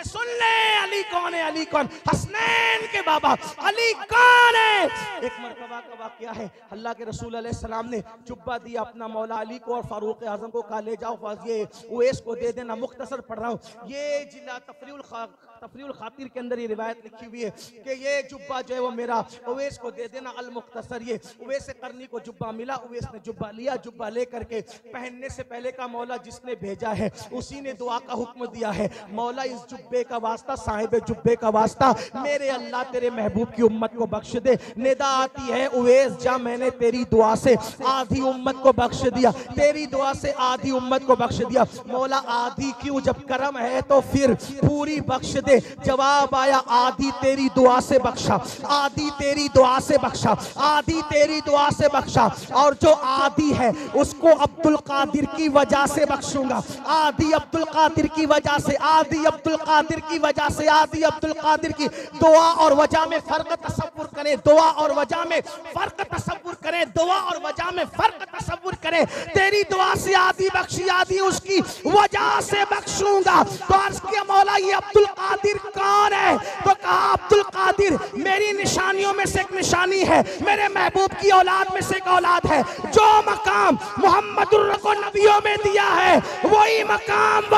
सुन ले अली कौन है, अली कौन? हसनैन के बाबा अली कौन है? एक मरतबा का वाकया है, अल्लाह के रसूल अलैहिस्सलाम ने जुब्बा दिया अपना मौला अली को और फारूक आजम को, कहा ले जाओ ये उवैस को दे देना। मुख्तसर पढ़ रहा हूँ, ये जिला तफरीउल खातिर के अंदर ये रिवायत लिखी हुई है कि ये जुब्बा जो है वो मेरा उवैस को दे देना। अल मुख्तसर, ये उवैस करनी को जुब्बा मिला, उवैस ने जुब्बा लिया, जुब्बा ले करके पहनने से पहले का मौला जिसने भेजा है उसी ने दुआ का हुक्म दिया है, मौला इस जुब्बे का वास्ता, साहिब जुब्बे का वास्ता, मेरे अल्लाह तेरे महबूब की उम्मत को बख्श दे। निदा आती है उवैस जा, मैंने तेरी दुआ से आधी उम्मत को बख्श दिया, तेरी दुआ से आधी उम्मत को बख्श दिया। मौला आधी क्यों, जब करम है तो फिर पूरी बख्श दे। जवाब आया आधी तेरी दुआ से बख्शा, आधी तेरी दुआ से बख्शा, आधी तेरी दुआ से बख्शा, और जो आधी है उसको अब्दुल कादिर की वजह से बख्शूंगा। आधी अब्दुल कादिर की वजह से, आधी अब्दुल कादिर की वजह से, आधी अब्दुल कादिर की। दुआ और वजह में फर्क तसव्वुर करें, दुआ और वजह में फर्क तसव्वुर करें, दुआ और वजह में फर्क तसव्वुर करें। तेरी दुआ से आधी बख्शी, आधी उसकी वजह से बख्शूंगा। तो अर्ज़ किया मौला ये अब्दुल कादिर कौन है? तो कहा अब्दुल कादिर मेरी निशानियों में से एक निशानी है, मेरे महबूब की औलाद में से एक औलाद है। जो मकाम मोहम्मदुर को नबियों में दिया है वही मकाम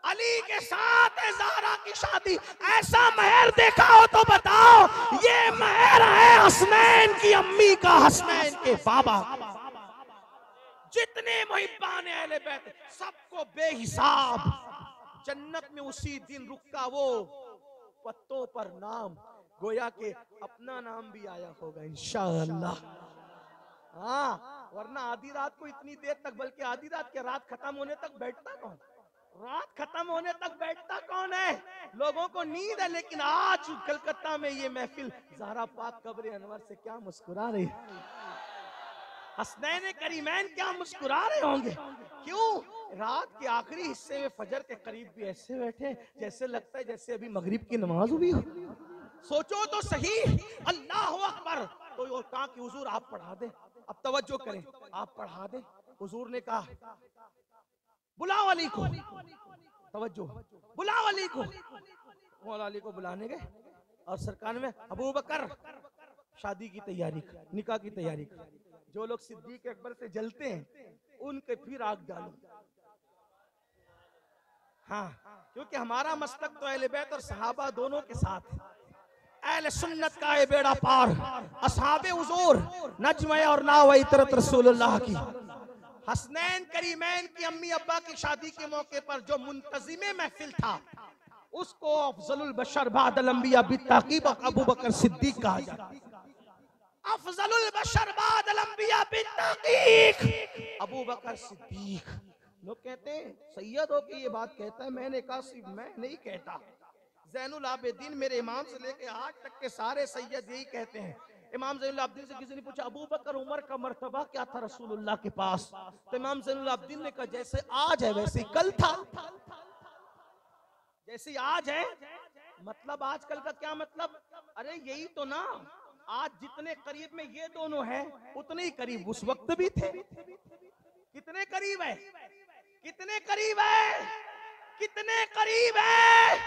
अली के साथ है। ज़हरा की शादी, ऐसा महर देखा हो तो बताओ, ये महर है हसनैन की अम्मी का, हसनैन के बाबा। जितने मुहिब्बान अहले बैत सबको बेहिसाब जन्नत में उसी दिन रुका वो पत्तों पर नाम, गोया के अपना नाम भी आया होगा इंशाअल्लाह। हाँ, वरना आधी रात को इतनी देर तक, बल्कि आधी रात के रात खत्म होने तक बैठता कौन? रात खत्म होने तक बैठता कौन है? लोगों को नींद है, लेकिन आज कलकत्ता में ये महफिल ज़हरा पाक कब्र अनवर से क्या मुस्कुरा रही है, हसनैन करीमैन क्या मुस्कुरा रहे होंगे। क्यों? रात के आखिरी हिस्से में फजर के करीब भी ऐसे बैठे जैसे लगता है जैसे अभी मगरिब की नमाज हुई हो। सोचो तो सही, अल्लाह अकबर। तो वो कहा कि हुजूर आप पढ़ा दें, अब तवज्जो करें, आप पढ़ा दें। हुजूर ने कहा बुलाओ अली को, तवज्जो, बुलाओ अली को। मौला अली को बुलाने गए और सरकार में अबू बकर शादी की तैयारी, निकाह की तैयारी। जो लोग सिद्दीक अकबर से जलते हैं उनके फिर आग डालो। हाँ, क्योंकि हमारा मस्तक तो अहले बैत और सहाबा दोनों के साथ है। अहले सुन्नत का है बेड़ा पार, असहाबे हुजूर नज्म और नाव इतरत रसूलुल्लाह की। हसनैन करीमैन की अम्मी अब्बा की शादी के मौके पर जो मुंतजिमे महफिल था उसको अफजलुल बशर बादल अंबिया बित्ताकीब अबू बकर सिद्दीक कहा जाता है। अफजलुल बशर बादल अंबिया बित्ताकीब अबू बकर सिद्दीक। लोग कहते हैं सैयद हो के ये बात कहता है, मैंने कहा सिर्फ मैं नहीं कहता, ज़ैनुल आबिदीन मेरे इमाम से लेके आज तक के सारे सैयद यही कहते हैं। इमाम ज़ैनुल आबिदीन से किसी ने पूछा अबू बकर उमर का मर्तबा क्या था रसूलुल्लाह के पास, तो इमाम ज़ैनुल आबिदीन ने कहा जैसे आज है वैसे कल था। जैसे आज है मतलब आजकल का क्या मतलब? अरे यही तो ना, आज जितने करीब में ये दोनों हैं उतने ही करीब उस वक्त भी थे। कितने करीब है, कितने करीब है, कितने करीब है,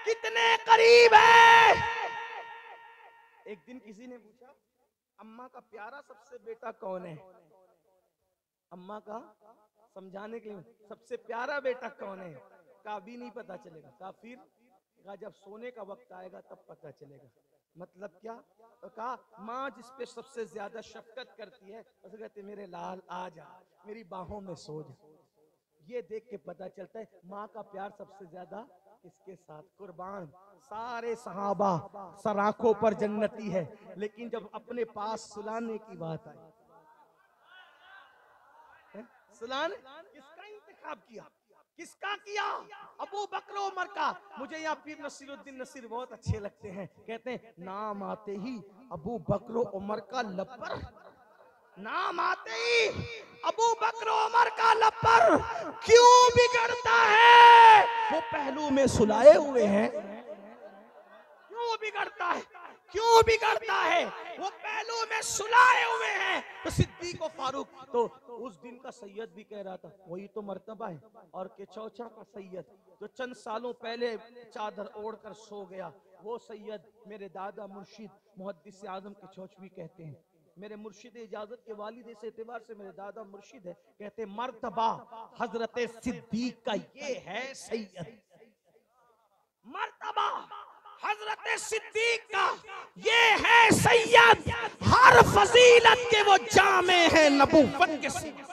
कितने करीब है। एक दिन किसी ने पूछा अम्मा का प्यारा सबसे बेटा कौन है? अम्मा का समझाने के लिए सबसे प्यारा बेटा कौन है? का भी नहीं पता चलेगा। का फिर कहा जब सोने का वक्त आएगा तब पता चलेगा। मतलब क्या? तो कहा माँ जिस पे सबसे ज्यादा शफकत करती है उसे कहते मेरे लाल आ जा, मेरी बाहों में सो जा। ये देख के पता चलता है माँ का प्यार सबसे ज्यादा किसके साथ। कुर्बान सारे सहाबा सर आंखों पर जन्नती है, लेकिन जब अपने पास सुलाने की बात आई, सुलाने किसका इंतखाब किया? किसका किया? अबू बकर उमर का। मुझे यहाँ पीर नसीरुद्दीन नसीर बहुत अच्छे लगते हैं, कहते हैं नाम आते ही अबू बकर उमर का लब पर, नाम आते ही अबू बकर उमर का लब पर क्यों बिगड़ता है? वो पहलू में सुलाए हुए हैं, क्यों बिगड़ता है? क्यों बिगड़ता है? वो पहलू में सुलाए हुए हैं। तो सिद्दीक और फारूक, तो उस दिन का सैयद भी कह रहा था वही तो मर्तबा है, और के चौचा का सैयद जो चंद सालों पहले चादर ओढ़कर सो गया, वो सैयद मेरे दादा मुर्शिद मुहद्दिस आजम के चौचवी कहते हैं। मेरे मुर्शिद इजाजत के वालिद इस एतबार से मेरे दादा मुर्शिद है, कहते मर्तबा हजरत सिद्दीक का ये है सैयद। मर्तबा हजरत सिद्दीक का ये है सैयद। हर फजीलत के वो जामे हैं नबूवत के सीने।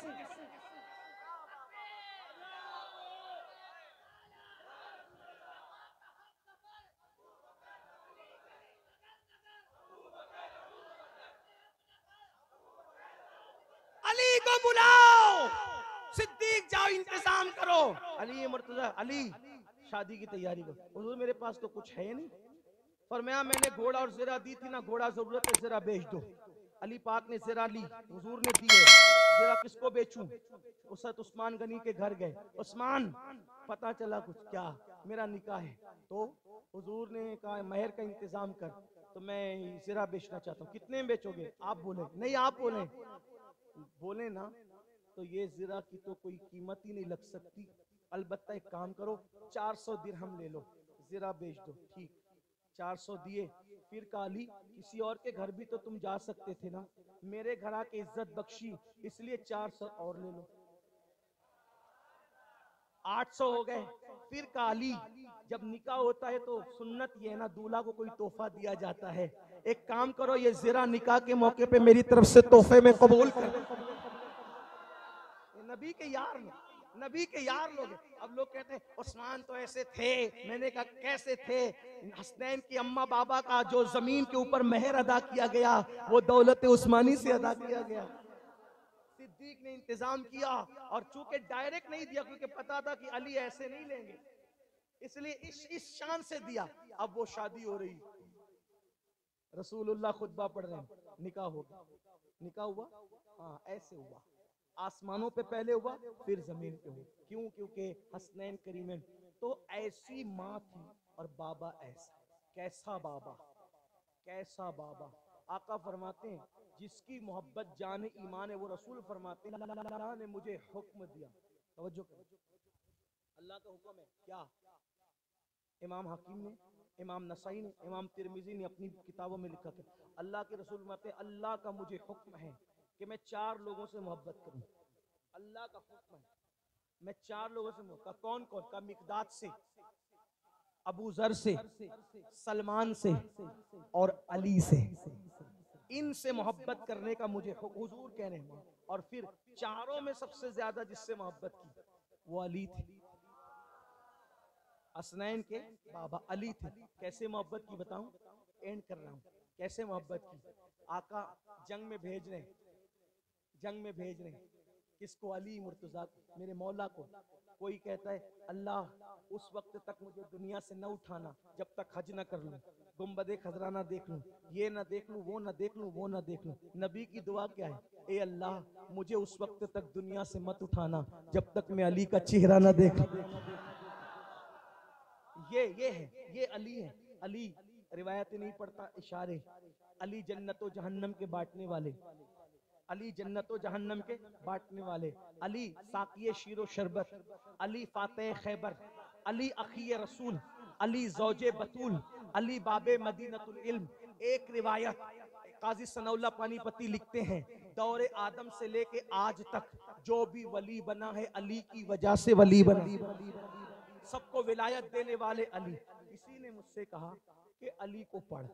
अली को बुलाओ, सिद्दीक जाओ इंतजाम करो। अली मुर्तजा, अली शादी की तैयारी करो। हुजूर मेरे पास तो कुछ है नहीं। फरमाया मैंने घोड़ा और ज़रा दी थी ना, घोड़ा जरूरत है ज़रा बेच दो। अली पाक ने ज़रा ली, हुजूर ने दी है, ज़रा किसको बेचूं? उसत उस्मान गनी के घर गए। उस्मान, पता चला कुछ? क्या? मेरा निकाह है। तो हुजूर ने कहा महर का इंतजाम कर। तो मैं ज़रा बेचना चाहता हूँ। कितने में बेचोगे? आप बोले। नहीं आप बोले। बोले ना तो ये ज़रा की तो कोई कीमत ही नहीं लग सकती। अलबत्ता एक काम करो, 400 दिरहम ले लो, ज़रा बेच दो। ठीक, 400 दिए। फिर काली किसी और के घर भी तो तुम जा सकते थे ना, मेरे घर आके इज्जत बख्शी, इसलिए 400 और ले लो। 800 हो गए। फिर काली जब निकाह होता है तो सुन्नत ये है ना, दूल्हा को कोई तोहफा दिया जाता है। एक काम करो, ये ज़रा निकाह के मौके पे मेरी तरफ से तोहफे में कबूल कर। नबी के यार, नबी के यार लोग। अब लोग कहते हैं उस्मान तो ऐसे थे। मैंने कहा कैसे थे? हसनैन की अम्मा बाबा का जो जमीन के ऊपर मेहर अदा किया गया, वो दौलत उस्मानी से अदा किया गया। सिद्दीक ने इंतजाम किया, और चूंकि डायरेक्ट नहीं दिया क्योंकि पता था कि अली ऐसे नहीं लेंगे, इसलिए इस शान से दिया। अब वो शादी हो रही, रसूलुल्लाह खुतबा पढ़ रहे हैं, निकाह हो गया। निकाह हुआ, हाँ ऐसे हुआ। आसमानों पे पहले हुआ, फिर जमीन पे हुआ। क्यों? क्योंकि हसनैन करीमैन तो ऐसी माँ थी और बाबा ऐसा। कैसा बाबा, कैसा बाबा। आका फरमाते हैं जिसकी मोहब्बत जान ईमान है, वो रसूल फरमाते हैं अल्लाह ने मुझे हुक्म दिया। तवज्जो करो, अल्लाह का हुक्म है क्या? इमाम हकीम ने, इमाम नसाई ने, इमाम तिरमिजी ने अपनी किताबों में लिखा था, अल्लाह के रसूल फरमाते हैं अल्लाह का मुझे हुक्म है कि मैं 4 लोगों से मोहब्बत करूं। अल्लाह का हुक्म है, मैं 4 लोगों से मोहब्बत। कौन कौन? का मिकदाद से, अबू जर से, सलमान से और अली से। इनसे मोहब्बत करने का मुझे हुजूर कह रहे हैं। और फिर चारों में सबसे ज्यादा जिससे मोहब्बत की वो अली थे। हसनैन के बाबा अली थे। कैसे मोहब्बत की बताऊं? एंड कर रहा हूं। कैसे मोहब्बत की? आका जंग में भेज रहे, जंग में भेज रहे किसको? अली मुर्तजा को, मेरे मौला को। कोई कहता है अल्लाह उस वक्त तक मुझे दुनिया से न उठाना जब तक हज न कर लूं, गुम्बदे खजरा ना देख लूं, ये ना देख लूं, वो ना देख लूं, वो ना देख लूं। नबी की दुआ क्या है? ए अल्लाह मुझे उस वक्त तक दुनिया से मत उठाना जब तक मैं अली का चेहरा ना देख। ये है, ये अली है। अली रिवायत नहीं पढ़ता, इशारे। अली जन्नतो जहन्नम के बांटने वाले, अली जन्नतो जहन्नम के बांटने वाले, अली साकिए शीरो शरबत, अली फातेह खैबर, अली अखिए रसूल, अली जौजे बतूल, अली बाबे मदीनतुल इल्म। एक रिवायत काजी सनौल्ला पानीपति लिखते हैं दौरे आदम से लेके आज तक जो भी वली बना है अली की वजह से वली बना। सबको विलायत देने वाले अली। किसी ने मुझसे कहा कि अली को पढ़।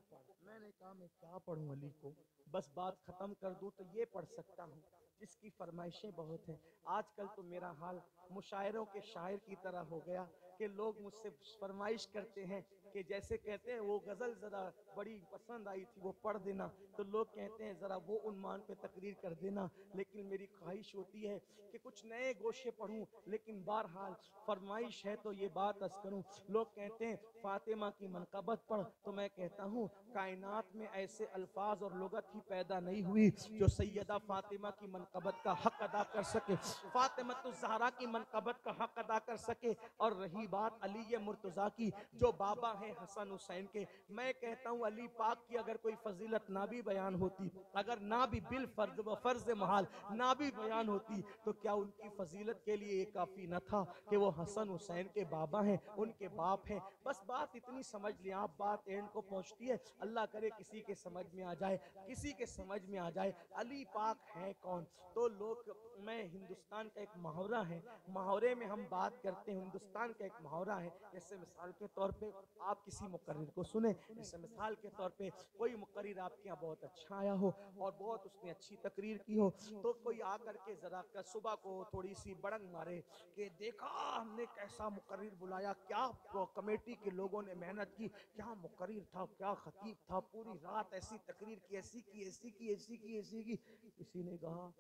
मैंने कहा मैं क्या पढ़ूं अली को? बस बात खत्म कर दूं तो ये पढ़ सकता हूँ जिसकी फरमाइशें बहुत हैं। आजकल तो मेरा हाल मुशायरों के शायर की तरह हो गया कि लोग मुझसे फरमाइश करते हैं कि जैसे कहते हैं वो गज़ल ज़रा बड़ी पसंद आई थी वो पढ़ देना, तो लोग कहते हैं ज़रा वो उन्मान पे तकरीर कर देना। लेकिन मेरी ख्वाहिश होती है कि कुछ नए गोशे पढ़ूं, लेकिन बहरहाल फरमाइश है तो ये बात अर्ज़ करूं। लोग कहते हैं फातिमा की मनक़बत पढ़, तो मैं कहता हूँ कायनात में ऐसे अल्फाज और लुगत ही पैदा नहीं हुई जो सैयदा फातिमा की मनक़बत का हक अदा कर सके, फातिमा तो ज़हरा की मनक़बत का हक अदा कर सके। और रही रही बात अली मुर्तजा की, जो बाबा हैं हसन हुसैन के। मैं कहता हूँ अली पाक की अगर कोई फजीलत ना भी बयान होती, अगर ना भी बिल फर्ज व फर्ज महाल ना भी बयान होती, तो क्या उनकी फजीलत के लिए ये काफी न था कि वो हसन हुसैन के बाबा हैं, उनके बाप हैं। बस बात इतनी समझ लिया आप, बात एंड को पहुंचती है। अल्लाह करे किसी के समझ में आ जाए, किसी के समझ में आ जाए अली पाक है कौन। तो लोग, मैं हिंदुस्तान का एक मुहावरा है, मुहावरे में हम बात करते हैं, हिंदुस्तान का एक मुहावरा है। जैसे मिसाल के तौर पे आप किसी मुकर्रिर को सुने, जैसे मिसाल के तौर पे कोई मुकर्रिर आपके यहाँ बहुत अच्छा आया हो और बहुत उसने अच्छी तकरीर की हो, तो कोई आकर के जरा सुबह को थोड़ी सी बड़ंग मारे कि देखा हमने कैसा मुकर्रिर बुलाया, क्या कमेटी के लोगों ने मेहनत की, क्या मुकर्रिर था, क्या खतीब था, पूरी रात ऐसी तकरीर की, ऐसी की, ऐसी की, ऐसी की, ऐसी की। किसी ने कहा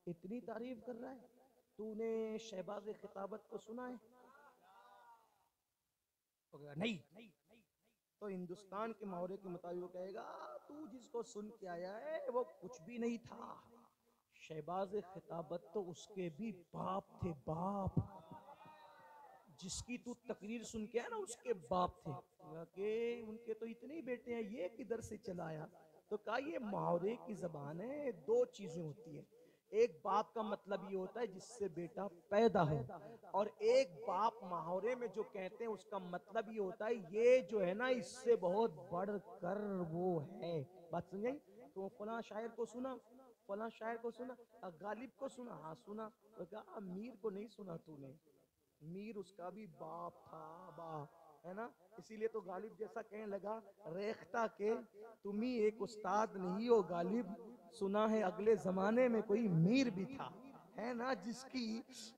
इतनी तारीफ कर रहा है, तूने शहबाज खिताबत को सुना है? तो नहीं। तो हिंदुस्तान के मुहावरे के मुताबिक कहेगा तू जिसको सुन के आया है वो कुछ भी नहीं था, शहबाज खिताबत तो उसके भी बाप थे, बाप। जिसकी तू तकरीर सुन के आया ना उसके बाप थे, कि उनके तो इतने ही बेटे हैं, ये किधर से चला आया? तो कहा ये मुहावरे की जबान है, दो चीजें होती है, एक बाप का मतलब ये होता है जिससे बेटा पैदा हो, और एक बाप मुहावरे में जो कहते हैं उसका मतलब ये होता है ये जो है ना इससे बहुत बढ़कर वो है। बात समझ? तो फला शायर को सुना, फला शायर को सुना, गालिब को सुना, हाँ सुना। तो कहा मीर को नहीं सुना तूने, मीर उसका भी बाप था, बाप है ना। इसीलिए तो गालिब जैसा कहने लगा रेख्ता के तुम ही एक उस्ताद नहीं हो गालिब, सुना है अगले जमाने में कोई मीर भी था, है ना। जिसकी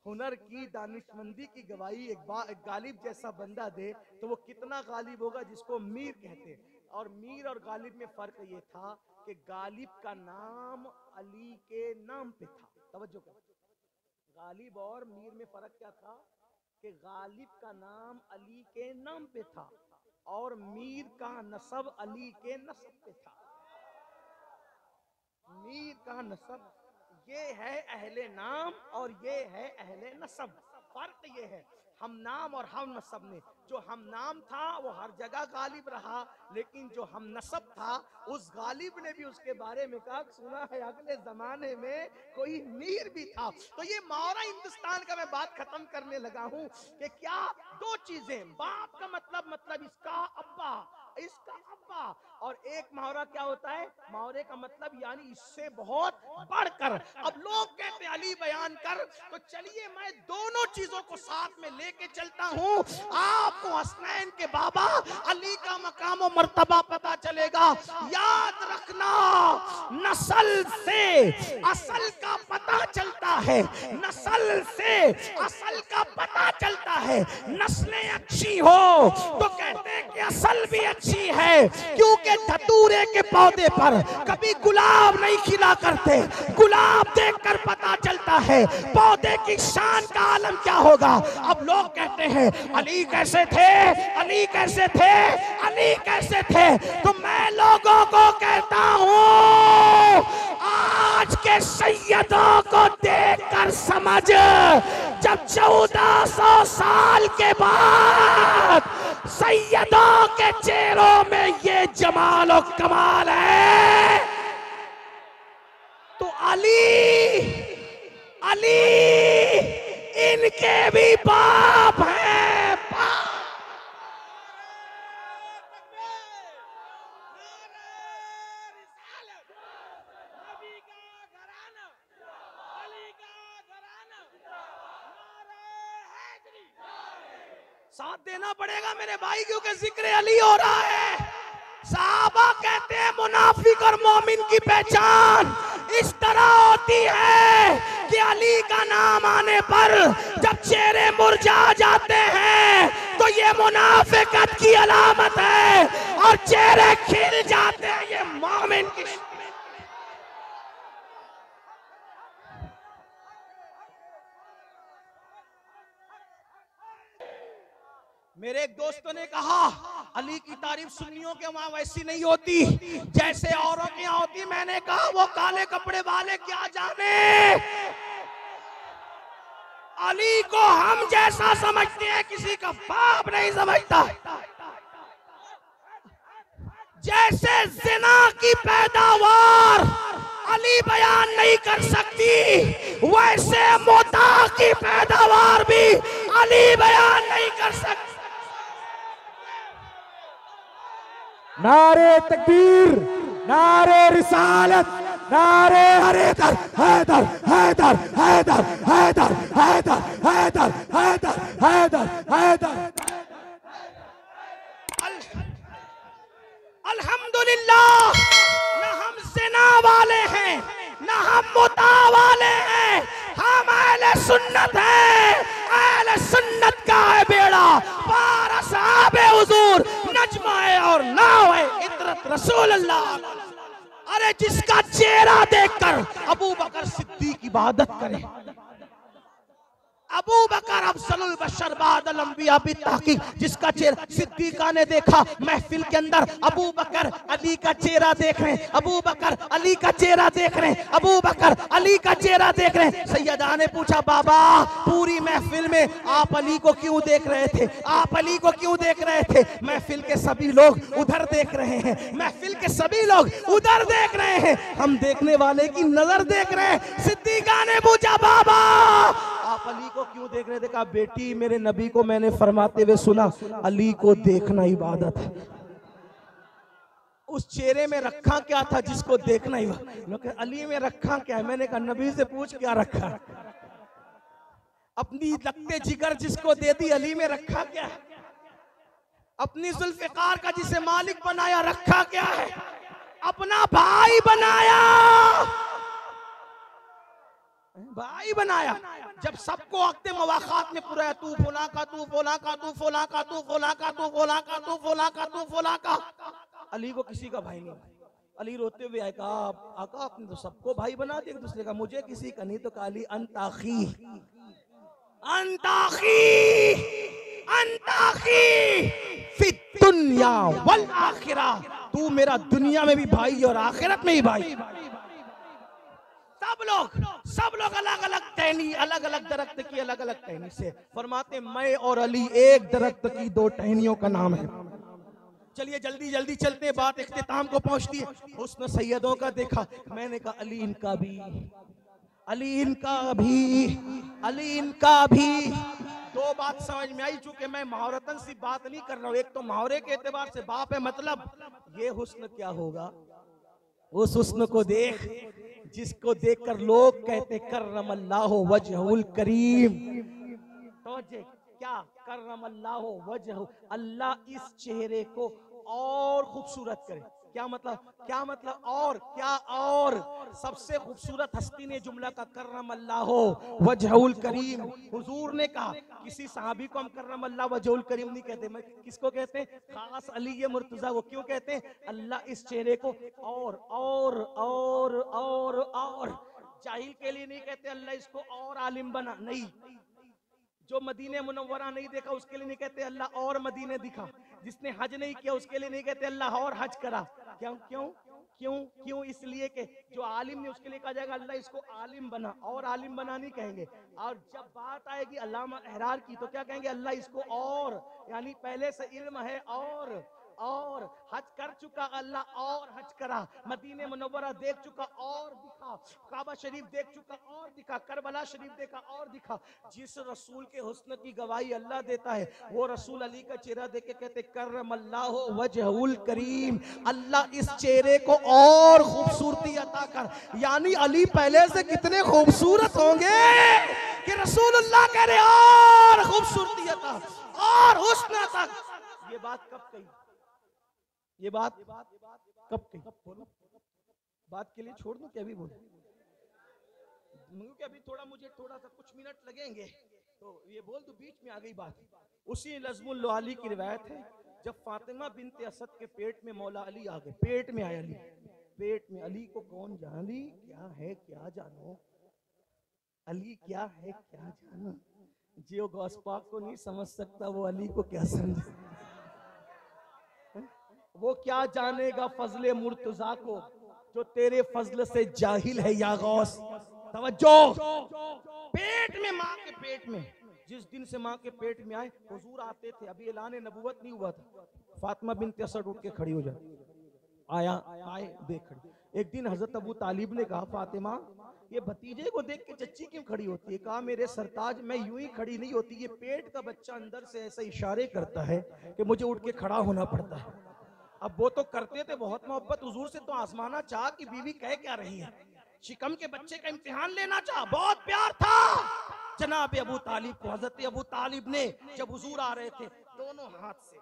हुनर की दानिशमंदी की गवाही एक गालिब जैसा बंदा दे तो वो कितना गालिब होगा जिसको मीर कहते हैं। और मीर और गालिब में फर्क ये था कि गालिब का नाम अली के नाम पे था। तवज्जो कर, गालिब और मीर में फर्क क्या था कि गालिब का नाम अली के नाम पे था और मीर का नसब अली के नसब पे था। मीर का नसब ये है अहले नाम और ये है अहले नसब, फर्क ये है। हम नाम और हम नसब ने, जो हम नाम था वो हर जगह गालिब रहा, लेकिन जो हम नसब था उस गालिब ने भी उसके बारे में कहा सुना है अगले जमाने में कोई मीर भी था। तो ये मुहावरा हिंदुस्तान का मैं बात खत्म करने लगा हूं कि क्या दो चीजें, बाप का मतलब इसका अब्बा, इसका अब्बा, और एक मुहावरा क्या होता है, मुहावरे का मतलब यानी इससे बहुत बढ़कर। अब लोग कहते हैं अली बयान कर, तो चलिए मैं दोनों चीजों को साथ में लेके चलता हूं, आपको हसनैन के बाबा अली का मकाम और मर्तबा पता चलेगा। याद रखना नस्ल से असल का पता चलता है, नस्ल से असल का पता चलता है। नस्लें अच्छी हो तो कहते हैं कि असल भी अच्छी है, क्योंकि धतूरे के पौधे पर कभी गुलाब नहीं खिला करते, गुलाब देखकर पता चलता है पौधे की शान का आलम क्या होगा। अब लोग कहते हैं अली कैसे थे, अली कैसे थे, अली कैसे थे, तो मैं लोगों को कहता हूं आज के सैयदों को देखकर समझ, जब 1400 साल के बाद सैयदों के चेहरों में ये जमाल और कमाल है, तो अली, अली इनके भी बाप हैं, बाप। साथ देना पड़ेगा मेरे भाई, क्योंकि जिक्र अली हो रहा है। साहबा कहते हैं मुनाफिक और मोमिन की पहचान इस तरह होती है कि अली का नाम आने पर जब चेहरे मुरझा जाते हैं तो ये मुनाफिकत की अलामत है, और चेहरे खिल जाते हैं ये मोमिन की। मेरे एक दोस्तों ने कहा अली की तारीफ सुन्नियों के वहां वैसी नहीं होती जैसे औरों के यहाँ होती। मैंने कहा वो काले कपड़े वाले क्या जाने, अली को हम जैसा समझते हैं किसी का बाप नहीं समझता। जैसे जिना की पैदावार अली बयान नहीं कर सकती, वैसे मोता की पैदावार भी अली बयान नहीं कर सकती। नारे तकबीर, नारे रिसालत, नारे हैदर हैदर हैदर हैदर हैदर हैदर हैदर हैदर हैदर हैदर। अल्हम्दुलिल्लाह, न हम ज़िना वाले हैं न हम मुता वाले हैं, हम अहले सुन्नत हैं। अहले सुन्नत का है बेड़ा पार असहाबे हुजूर, नजमाए और नाव है इतरत रसूल अल्लाह। अरे जिसका चेहरा देखकर अबू बकर सिद्दीक इबादत करे, अबू बकर अफजलुल बशर बादल अंबिया बित्तहकीक, जिसका चेहरा सिद्दीका ने देखा महफिल के अंदर, अबू बकर अली का चेहरा देख रहे हैं, अबू बकर अली का चेहरा देख रहे हैं, अबू बकर अली का चेहरा देख रहे हैं। सैयदा ने पूछा, बाबा पूरी महफिल में आप अली को क्यों देख रहे थे? आप अली को क्यों देख रहे थे? महफिल के सभी लोग उधर देख रहे हैं, महफिल के सभी लोग उधर देख रहे हैं, हम देखने वाले की नजर देख रहे हैं। सिद्दीका ने पूछा, बाबा आप अली को क्यों देख रहे थे? कहा, बेटी मेरे नबी को मैंने फरमाते हुए सुना, अली को देखना इबादत है। उस चेहरे में रखा क्या था जिसको देखना ही? अली में रखा क्या है? मैंने कहा नबी से पूछ क्या रखा। अपनी लगते जिगर जिसको दे दी, अली में रखा क्या है? अपनी जुल्फिकार का जिसे मालिक बनाया, रखा क्या है? अपना भाई बनाया, भाई बनाया। जब सबको अक्ते मवाखात में पूरा है, तू फुला का, तू फुला का, तू फुला का, तू फुला का, तू फुला का, तू फुला का, तू फुला का, अली को किसी का भाई नहीं। अली रोते हुए आए, कहा आका आपने तो सबको भाई बना दिया एक दूसरे का, मुझे किसी का नहीं। तो कहा, अली अंताखी अंताखी अंताखी फिद दुनिया वल आखिरा, तू मेरा दुनिया में भी भाई और आखिरत में भी भाई। सब लोग अलग अलग टहनी, अलग अलग दरख्त की अलग अलग टहनी से। फरमाते मैं और अली एक दरख्त की दो टहनियों का नाम है। चलिए जल्दी जल्दी चलते, बात इख्तिताम को पहुंचती है। हुस्न सैयदों का देखा, मैंने कहा अली इनका भी, अली इनका भी, अली इनका भी। दो बात समझ में आई, चूंकि मैं मुहावरतन सी बात नहीं कर रहा हूं, एक तो मुहावरे के एतबार से बाप है, मतलब ये हुस्न क्या होगा? उस हुस्न को देख जिसको देखकर लोग कहते करमल्लाहु वजहुल करीम। तो क्या करमल्लाहु वजहु, अल्लाह इस चेहरे को और खूबसूरत करे। क्या मतलब? क्या मतलब? और क्या? और सबसे खूबसूरत हस्ती ने जुमला का करमल्लाहु वजहुल करीम। हुजूर ने कहा, किसी सहाबी को हम करमल्लाहु वजहुल करीम नहीं कहते, मैं किसको कहते हैं? खास अली ये मुर्तजा को क्यों कहते हैं? अल्लाह इस चेहरे को और और और और और, जाहिल के लिए नहीं कहते अल्लाह इसको और आलिम बना, नहीं। जो मदीने मुनव्वरा नहीं देखा उसके लिए नहीं कहते अल्लाह और मदीने दिखा, जिसने हज नहीं किया उसके लिए नहीं कहते अल्लाह और हज करा। क्यों क्यों क्यों क्यों? इसलिए कि जो आलिम ने उसके लिए कहा जाएगा अल्लाह इसको आलिम बना, और आलिम बना नहीं कहेंगे। और जब बात आएगी अल्लामा अहरार की तो क्या कहेंगे? अल्लाह इसको और, यानी पहले से इल्म है और हज कर चुका अल्लाह और हज करा, मदीने मुनव्वरा देख चुका और दिखा, काबा शरीफ देख चुका और दिखा, करबला शरीफ देखा और दिखा। जिस रसूल के हुस्न की गवाही अल्लाह देता है, वो रसूल अली का चेहरा देख के कहते करमल्लाहु वजहुल करीम, अल्लाह इस चेहरे को और खूबसूरती अता कर। यानी अली पहले से कितने खूबसूरत होंगे कि रसूलुल्लाह कह रहे और खूबसूरती अता और हुस्न अता। ये बात कब कही? ये बात कब कही? बोलो, बात के लिए छोड़ दूं कि अभी बोलो? अभी मुझे थोड़ा सा कुछ मिनट लगेंगे, तो ये बोल दूं, बीच में आ गई बात। उसी लज़्मुल लवाली की रिवायत है, जब फातिमा बिनते असद के पेट में मौला अली आ गए, पेट में आए अली, पेट में। अली को कौन जाने क्या है क्या जानो, अली क्या है क्या जानो। जो गौस पाक को नहीं समझ सकता वो अली को क्या समझे? वो क्या जानेगा फजले मुर्तजा को जो तेरे फजल से जाहिल है या गौस। तवज्जो, पेट में, माँ के पेट में, जिस दिन से माँ के पेट में आए हुजूर आते थे, अभी ऐलान नबूवत नहीं हुआ था, फातिमा बिन्त असद उठ के खड़ी हो जाए, आए देख खड़ी। एक दिन हजरत अबू तालिब ने कहा, फातिमा ये भतीजे को देख के चच्ची क्यों खड़ी होती है? कहा, मेरे सरताज मैं यूं ही खड़ी नहीं होती, ये पेट का बच्चा अंदर से ऐसे इशारे करता है कि मुझे उठ के खड़ा होना पड़ता है। अब वो तो करते थे बहुत मोहब्बत हुजूर से, तो आसमाना चाह कि बीवी कह क्या रही है, शिकम के बच्चे का इम्तिहान लेना चाह, बहुत प्यार था जनाब अबू तालिब को। हजरत अबू तालिब ने जब हुजूर आ रहे थे, दोनों हाथ से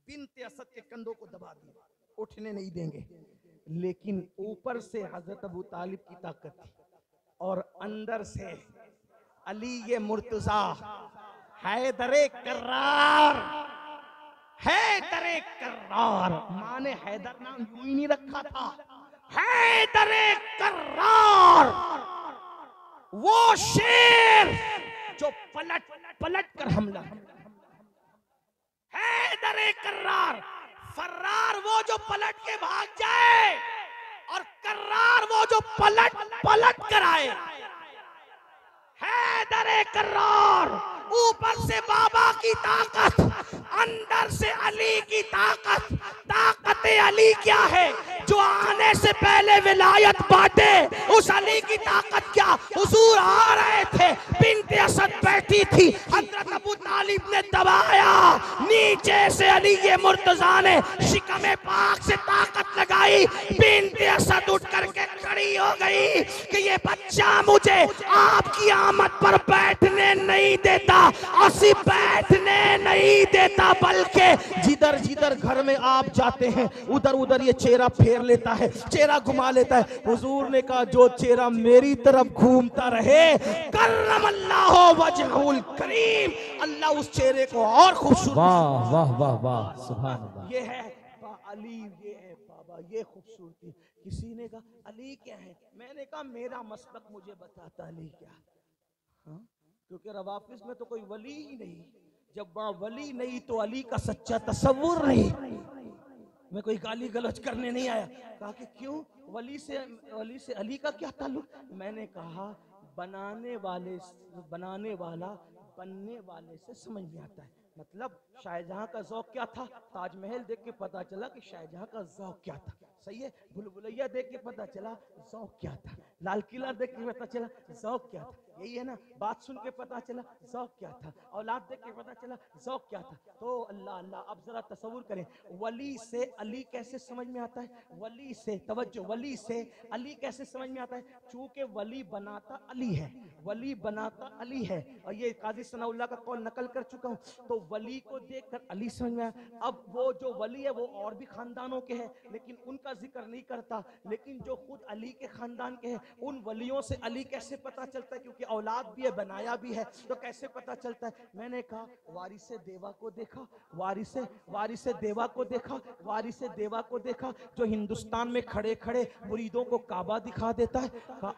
बिन्त असद के कंधों को दबा दिया, उठने नहीं देंगे, लेकिन ऊपर से हजरत अबू तालिब की ताकत थी और अंदर से अली ये मुर्तजा हैदरे कर्रार, हैदरे कर्रार, माँ ने हैदर नाम यूं ही नहीं रखा था, हैदरे कर्रार, वो शेर जो पलट पलट कर हमला, हैदरे कर्रार, फर्रार वो जो पलट के भाग जाए, और कर्रार वो जो पलट पलट कर आए। हैदरे कर्रार, ऊपर से बाबा की ताकत, अंदर से अली की ताकत। ताकत अली क्या है? जो आने से पहले विलायत बांटे, उस अली की ताकत क्या? हुजूर आ रहे थे, बिन्त असद बैठी थी, हजरत अबू तालिब ने दबाया, नीचे से अली ये मुर्तजा ने शिकमे पाक से ताकत लगाई, बिन्त असद उठ करके खड़ी हो गई कि ये बच्चा मुझे आपकी आमद पर बैठने नहीं देता, और सिर्फ बैठने नहीं देता, बल्कि जिधर जिधर घर में आप जाते हैं उधर उधर ये चेहरा फेर लेता है, चेहरा घुमा लेता है। हुजूर ने कहा, जो चेहरा मेरी तरफ घूमता रहे, करमल्लाहु वजहुल करीम, अल्लाह उस चेहरे को और खूबसूरत। वाह वाह वाह वाह, सुभान अल्लाह। ये है अली, ये है बाबा, ये खूबसूरती। किसी ने कहा अली क्या है? मैंने कहा मेरा मसलक मुझे बताता अली क्या। हाँ? क्योंकि रवाफिज में तो कोई वली ही नहीं, जब वहां वली नहीं तो अली का सच्चा तसव्वुर नहीं। मैं कोई गाली गलौज करने नहीं आया। कहा कि क्यों, वली से अली का क्या ताल्लुक? मैंने कहा बनाने वाला बनने वाले से समझ में आता है। मतलब शाहजहां का ज़ौक़ क्या था? ताजमहल देख के पता चला कि शाहजहां का ज़ौक़ क्या था। सही है। भूल-भुलैया देख के पता चला ज़ौक़ क्या था। लाल किला देख के पता चला ज़ौक़ क्या था। यही है ना, बात सुन के पता चला ज़ौक़ क्या था, औलाद देख के पता चला ज़ौक़ क्या था। तो अल्लाह अल्लाह, अब जरा तसव्वुर करें, वली से अली कैसे समझ में आता है? वली से, तवज्जो, वली से अली कैसे समझ में आता है? चूंकि वली बनाता अली है, वली बनाता अली है, और ये काजी सनाउल्लाह का कौल नकल कर चुका हूँ। तो वली को देखकर अली समझ में आया। अब वो जो वली है वो और भी खानदानों के हैं, लेकिन उनका जिक्र नहीं करता, लेकिन जो खुद अली के खानदान के हैं, उन वलियों से अली कैसे पता चलता है? क्योंकि औलाद भी है, बनाया भी है, तो कैसे पता चलता है? मैंने कहा वारिसे देवा को देखा, वारिसे देवा को देखा, वारिसे देवा को देखा, जो हिंदुस्तान में खड़े खड़े मुरीदों को काबा दिखा देता है। कहा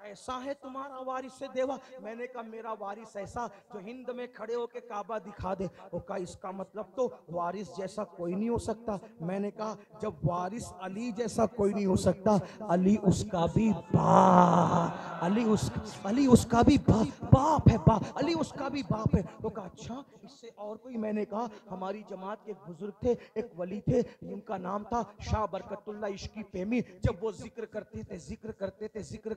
ऐसा है तुम्हारा वारिस देवा? मैंने कहा मेरा वारिस ऐसा जो हिंद में खड़े होके काबा दिखा दे। वो कहा इसका मतलब तो वारिस जैसा कोई नहीं हो सकता। मैंने कहा जब वारिस अली जैसा कोई नहीं हो सकता, अली उसका भी बाप, अली उसका भी बाप है, अली उसका भी बाप है। तो कहा अच्छा इससे और कोई? मैंने कहा हमारी जमात के बुजुर्ग थे, एक वली थे, जिनका नाम था शाह बरकतुल्लाह इश्की प्रेमी। जब वो जिक्र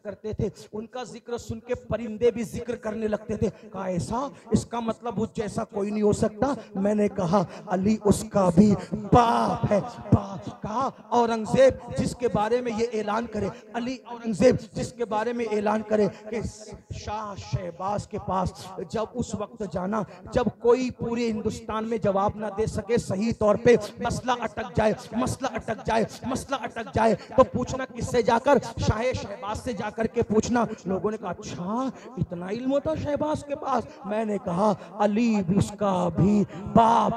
करते थे, उनका जिक्र सुन के परिंदे भी जिक्र करने लगते थे। कहा ऐसा, इसका मतलब उस जैसा कोई नहीं हो सकता। मैंने कहा अली उसका भी बाप है, बाप। कहा औरंगजेब जिसके बारे में ये ऐलान करे, अली औरंगजेब जिसके बारे में ऐलान करे कि शाह शहबाज के पास जब उस वक्त जाना जब कोई पूरे हिंदुस्तान में जवाब ना दे सके सही तौर पे, मसला अटक जाए, तो पूछना किससे जाकर? शाह शहबाज से जाकर के पूछना। लोगों ने कहा अच्छा इतना इल्म होता शहबाज के पास? मैंने कहा अली भी उसका भी बाप।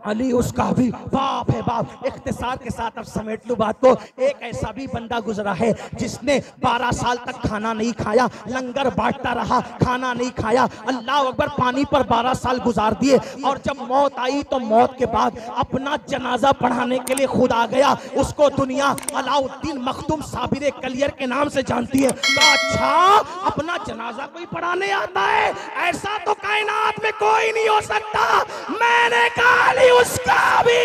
अली उसका भी बाप है बाप। इख्तिसार के साथ अब समेट लूं बात को। एक ऐसा भी बंदा गुजरा है जिसने 12 साल तक खाना नहीं खाया, लंगर बांटता रहा, खाना नहीं खाया, अल्लाह अकबर, पानी पर 12 साल गुजार दिए, और जब मौत आई तो मौत के बाद अपना जनाजा पढ़ाने के लिए खुद आ गया। उसको दुनिया अलाउद्दीन मखदूम साबिर कलियर के नाम से जानती है। तो अच्छा, अपना जनाजा कोई पढ़ाने आता है? ऐसा तो कायनात में कोई नहीं हो सकता। मैंने कहा अली उसका भी।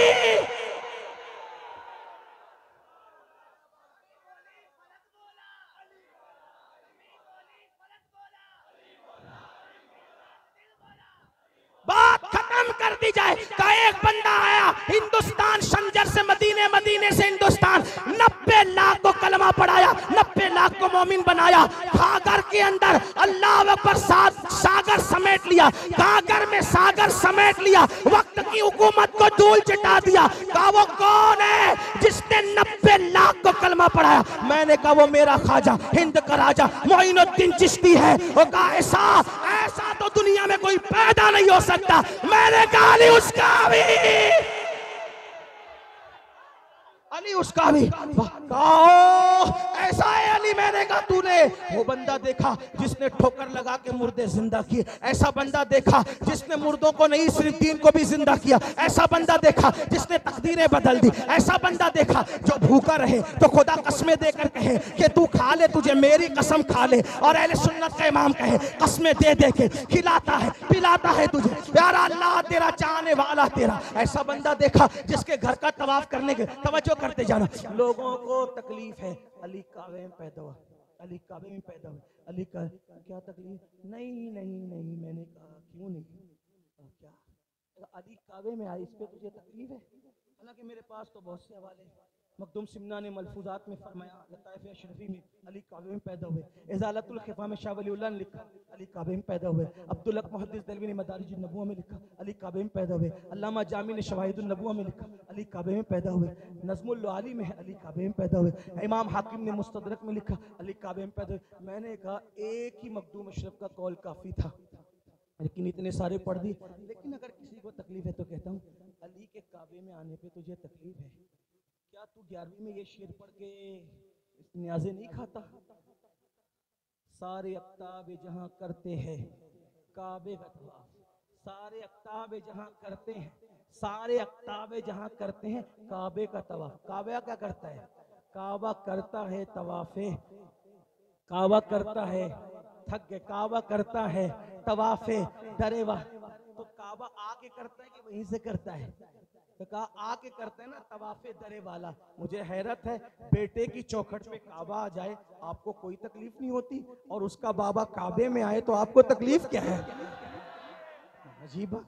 बात खत्म कर दी जाए। का एक बंदा आया हिंदुस्तान शंजर से मदीने, मदीने से हिंदुस्तान, 90 लाख को कलमा पढ़ाया, 90 लाख को मोमिन बनाया। घाघर के अंदर अल्लाह अकबर सागर समेट लिया, घाघर में सागर समेट लिया, वक्त की हुकूमत को धूल चटा दिया। का वो कौन है जिसने 90 लाख को कलमा पढ़ाया? मैंने कहा वो मेरा ख्वाजा, हिंद का राजा मोइनुद्दीन चिश्ती है। वो कहा ऐसा तो दुनिया में कोई पैदा नहीं हो सकता। मैंने कहा अली उसका भी, अली उसका भी। ऐसा है अली। मैंने कहा तूने वो बंदा देखा जिसने ठोकर लगा के मुर्दे जिंदा किए? ऐसा बंदा देखा जिसने मुर्दों को नहीं सिर्फ दीन को भी जिंदा किया? ऐसा बंदा देखा जिसने तकदीरें बदल दी? ऐसा बंदा देखा जो भूखा रहे तो खुदा कसमें देकर कहे कि तू खा ले, तुझे मेरी कसम खा ले, और अहले सुन्नत का इमाम कहे कसमें दे दे के खिलाता है पिलाता है तुझे, प्यारा अल्लाह तेरा, चाहने वाला तेरा? ऐसा बंदा देखा जिसके घर का तवाफ करने के, तवज्जो करते जाना, लोगों को तकलीफ है। अली काबे में पैदा हुआ, अली काबे में पैदा हुआ। अली का क्या तकलीफ? नहीं नहीं नहीं। मैंने कहा क्यों नहीं? क्या अली काबे में आई, इस पे तुझे तकलीफ है? हालांकि मेरे पास तो बहुत से हवाले हैं। मखदूम सिमना ने मलफूजात में फरमाया, लताइफ अशरफी में अली काबे में पैदा हुए, इजालतुल खिफा में शाह वलीउल्लाह ने लिखा अली काबे में पैदा हुए, अब्दुल हक मुहद्दिस देलवी ने मदारिज नबुव्वह में लिखा अली काबे में पैदा हुए, अल्लामा जामी ने शवाहिदुन नबुव्वह में लिखा अली काबे में पैदा हुए, नज़्मुल आली में अली काबे में पैदा हुए, इमाम हाकिम ने मुस्तदरक में लिखा अली काबे में पैदा हुए। मैंने कहा एक ही मखदूम अशरफ का कौल काफी था, लेकिन इतने सारे पढ़ दी। लेकिन अगर किसी को तकलीफ है तो कहता हूँ अली के काबे में आने पे तुझे तकलीफ है, क्या तू 11वीं में ये शेर पढ़ के न्याज़े नहीं खाता? सारे अफ्ताब जहां करते हैं काबे का तवाफ, सारे अफ्ताब जहां करते हैं, सारे अफ्ताब जहां करते हैं काबे का तवाफ। काबा क्या करता है? काबा करता है तवाफे, काबा करता है, थक गए, काबा करता है तवाफे दरेवा। तो काबा आके करता है कि वहीं से करता है? तो कहा आके करते हैं ना तवाफे दरे वाला। मुझे हैरत है, बेटे की चौखट पे काबा आ जाए आपको कोई तकलीफ नहीं होती, और उसका बाबा काबे में आए तो आपको तकलीफ क्या है? अजीब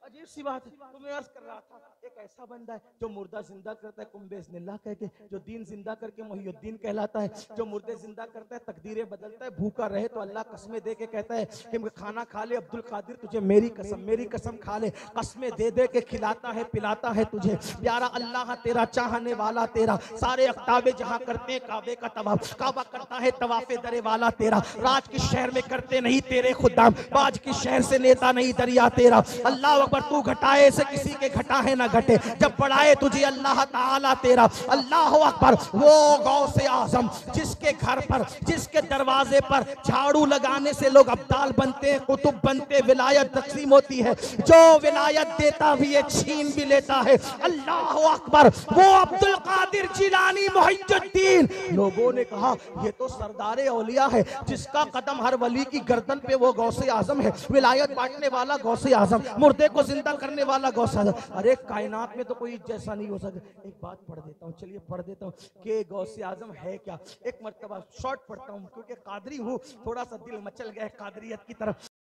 अजीब सी बात है। तो मैं अर्ज कर रहा था एक ऐसा बंदा है जो मुर्दा जिंदा करता है कुंबेस्निल्लाह कह के, जो दीन जिंदा करके मोहिउद्दीन कहलाता है, जो मुर्दे जिंदा करता है तकदीरें बदलता है, भूखा रहे तो अल्लाह कसमें दे के कहता है कि खाना खा ले अब्दुल कादिर, तुझे मेरी कसम खा ले, कसमें दे दे के खिलाता है पिलाता है तुझे, प्यारा अल्लाह तेरा, चाहने वाला तेरा। सारे अख्ताबे जहां करते हैं काबे का तवाफ, काबा करता है तवाफे दरे वाला तेरा। राज के शहर में करते नहीं तेरे खुदाम, बाज के शहर से नेता नहीं दरिया तेरा। अल्लाह अकबर, तू घटाए से किसी के घटा है ना घटे, जब बढ़ाए तुझे अल्लाह ताला तेरा। अल्लाह अकबर, वो गौसे आजम जिसके घर पर, जिसके दरवाजे पर झाड़ू लगाने से लोग अब्दाल बनते हैं, कुतुब बनते, विलायत तकसीम होती है, जो विलायत देता भी है छीन भी लेता है। अल्लाह अकबर, वो अब्दुल कादिर जिलानी मुहिद्दीन। लोगों ने कहा ये तो सरदारे औलिया है, जिसका कदम हर वली की गर्दन पे, वो गौसे आजम है, विलायत बांटने वाला गौसे आजम, मुर्दे को जिंदा करने वाला गौसे आजम। अरे कायनात में तो कोई जैसा नहीं हो सकता। एक बात पढ़ देता हूँ, चलिए पढ़ देता हूँ कि गौसे आजम है क्या। एक मर्तबा शॉर्ट पढ़ता हूँ क्योंकि कादरी हूँ, थोड़ा सा दिल मचल गया है कादरियत की तरफ।